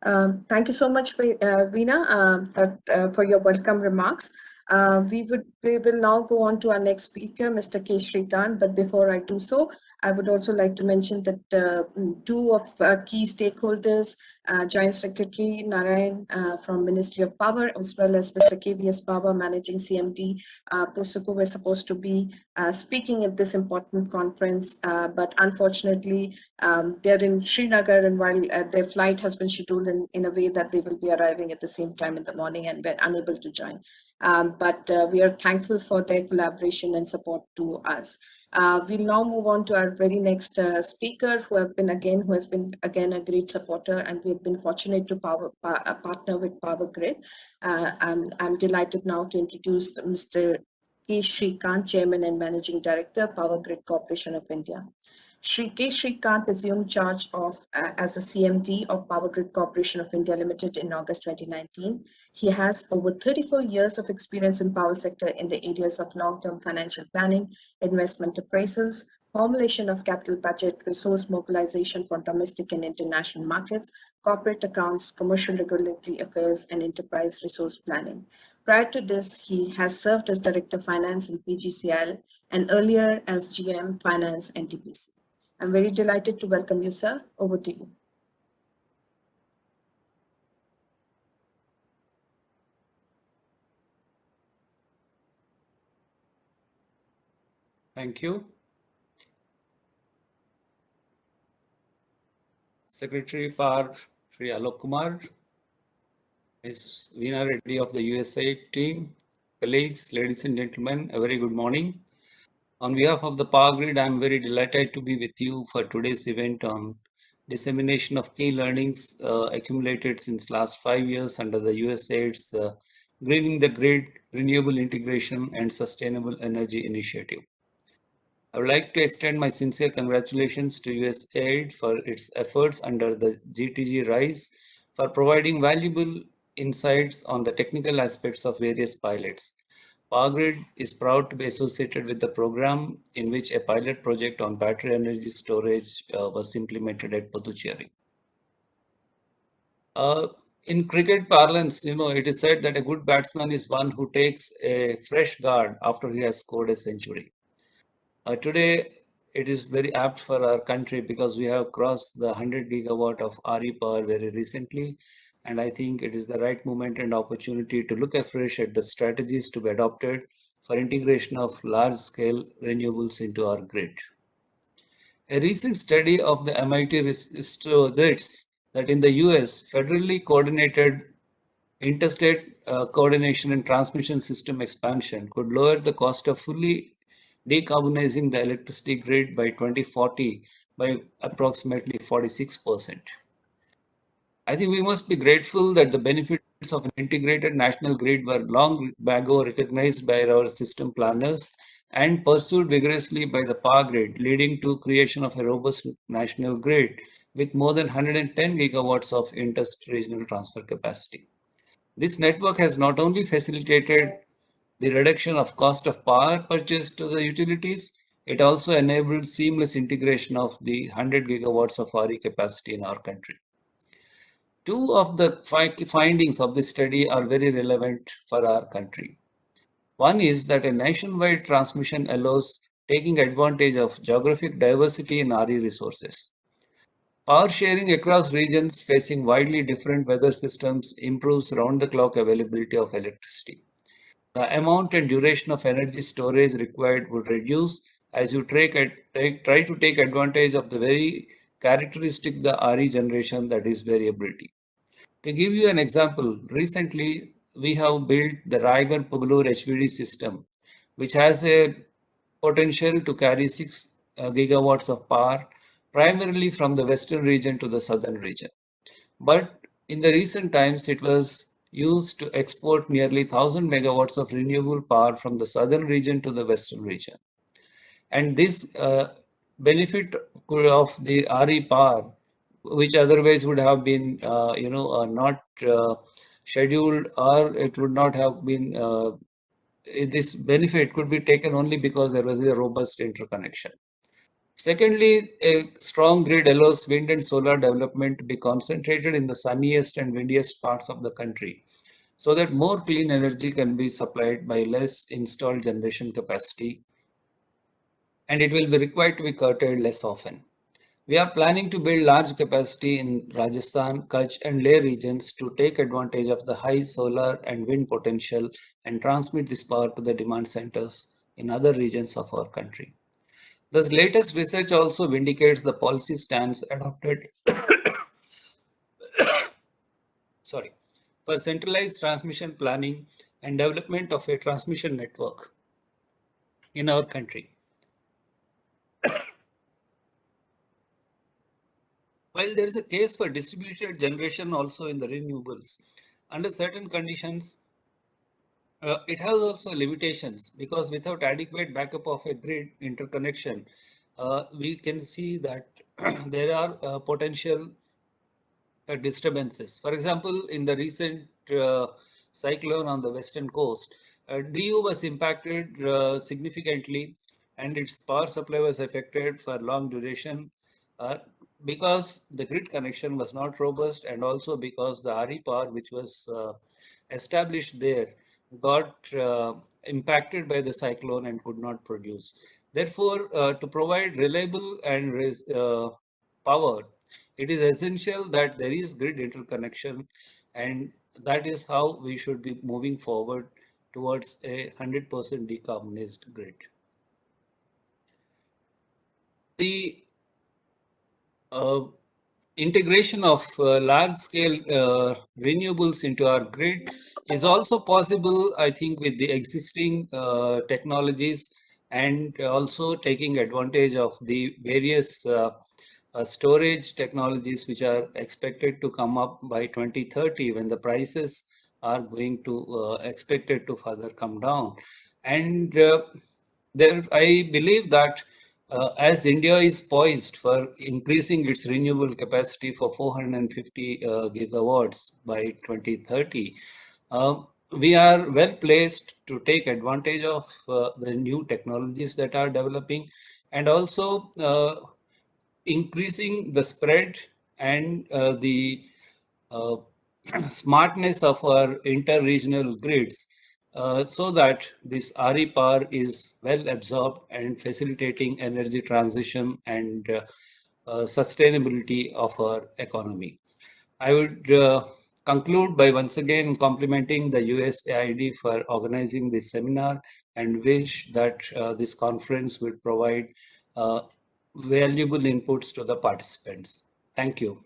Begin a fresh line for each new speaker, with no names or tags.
Thank you so much, Veena, for your welcome remarks. We will now go on to our next speaker, Mr. K. Sreekant. But before I do so, I would also like to mention that two of key stakeholders, Joint Secretary Narayan from Ministry of Power, as well as Mr. KVS Baba, Managing CMD, Pusuku, were supposed to be speaking at this important conference, but unfortunately, they're in Srinagar, and while their flight has been scheduled in a way that they will be arriving at the same time in the morning and were unable to join. But we are thankful for their collaboration and support to us. We'll now move on to our very next speaker, who has been again a great supporter, and we have been fortunate to partner with POWERGRID. I'm delighted now to introduce Mr. K. Sreekant, Chairman and Managing Director, POWERGRID Corporation of India. Shri K. Sreekant assumed charge of as the CMD of Power Grid Corporation of India Limited in August 2019. He has over 34 years of experience in power sector in the areas of long-term financial planning, investment appraisals, formulation of capital budget, resource mobilization for domestic and international markets, corporate accounts, commercial regulatory affairs, and enterprise resource planning. Prior to this, he has served as Director of Finance in PGCL and earlier as GM Finance NTPC. I'm very delighted to welcome you, sir. Over to you.
Thank you. Secretary Power, Sri Alok Kumar, Ms. Veena Reddy of the USA team, colleagues, ladies and gentlemen, a very good morning. On behalf of the Power Grid, I'm very delighted to be with you for today's event on dissemination of key learnings accumulated since last 5 years under the USAID's Greening the Grid, Renewable Integration and Sustainable Energy Initiative. I would like to extend my sincere congratulations to USAID for its efforts under the GTG RISE for providing valuable insights on the technical aspects of various pilots. PowerGrid is proud to be associated with the program in which a pilot project on battery energy storage was implemented at Puducherry. In cricket parlance, it is said that a good batsman is one who takes a fresh guard after he has scored a century. Today, it is very apt for our country because we have crossed the 100 gigawatt of RE power very recently. And I think it is the right moment and opportunity to look afresh at the strategies to be adopted for integration of large-scale renewables into our grid. A recent study of the MIT suggests that in the US, federally coordinated interstate coordination and transmission system expansion could lower the cost of fully decarbonizing the electricity grid by 2040 by approximately 46%. I think we must be grateful that the benefits of an integrated national grid were long ago recognized by our system planners and pursued vigorously by the power grid, leading to creation of a robust national grid with more than 110 gigawatts of inter-regional transfer capacity. This network has not only facilitated the reduction of cost of power purchased to the utilities, it also enabled seamless integration of the 100 gigawatts of RE capacity in our country. Two of the findings of this study are very relevant for our country. One is that a nationwide transmission allows taking advantage of geographic diversity in RE resources. Power sharing across regions facing widely different weather systems improves round-the-clock availability of electricity. The amount and duration of energy storage required would reduce as you try to take advantage of the very characteristic the RE generation, that is variability. To give you an example, recently we have built the Raigarh-Pugalur HVD system, which has a potential to carry 6 gigawatts of power, primarily from the western region to the southern region. But in the recent times, it was used to export nearly 1,000 megawatts of renewable power from the southern region to the western region. And this benefit of the RE power, which otherwise would have been, not scheduled, or it would not have been, this benefit could be taken only because there was a robust interconnection. Secondly, a strong grid allows wind and solar development to be concentrated in the sunniest and windiest parts of the country, so that more clean energy can be supplied by less installed generation capacity, and it will be required to be curtailed less often. We are planning to build large capacity in Rajasthan, Kutch, and Leh regions to take advantage of the high solar and wind potential and transmit this power to the demand centers in other regions of our country. The latest research also vindicates the policy stance adopted sorry, for centralized transmission planning and development of a transmission network in our country. While there is a case for distributed generation also in the renewables, under certain conditions, it has also limitations because without adequate backup of a grid interconnection, we can see that there are potential disturbances. For example, in the recent cyclone on the western coast, DU was impacted significantly and its power supply was affected for long duration uh, because the grid connection was not robust and also because the RE power which was established there got impacted by the cyclone and could not produce. Therefore, to provide reliable and power, it is essential that there is grid interconnection, and that is how we should be moving forward towards a 100% decarbonized grid. The uh, integration of large-scale renewables into our grid is also possible, I think, with the existing technologies and also taking advantage of the various storage technologies which are expected to come up by 2030 when the prices are going to expected to further come down. And there, I believe that as India is poised for increasing its renewable capacity for 450 gigawatts by 2030, uh, we are well placed to take advantage of the new technologies that are developing and also increasing the spread and the uh, smartness of our inter-regional grids so that this RE power is well absorbed and facilitating energy transition and sustainability of our economy. I would conclude by once again complimenting the USAID for organizing this seminar and wish that this conference would provide uh, valuable inputs to the participants. Thank you.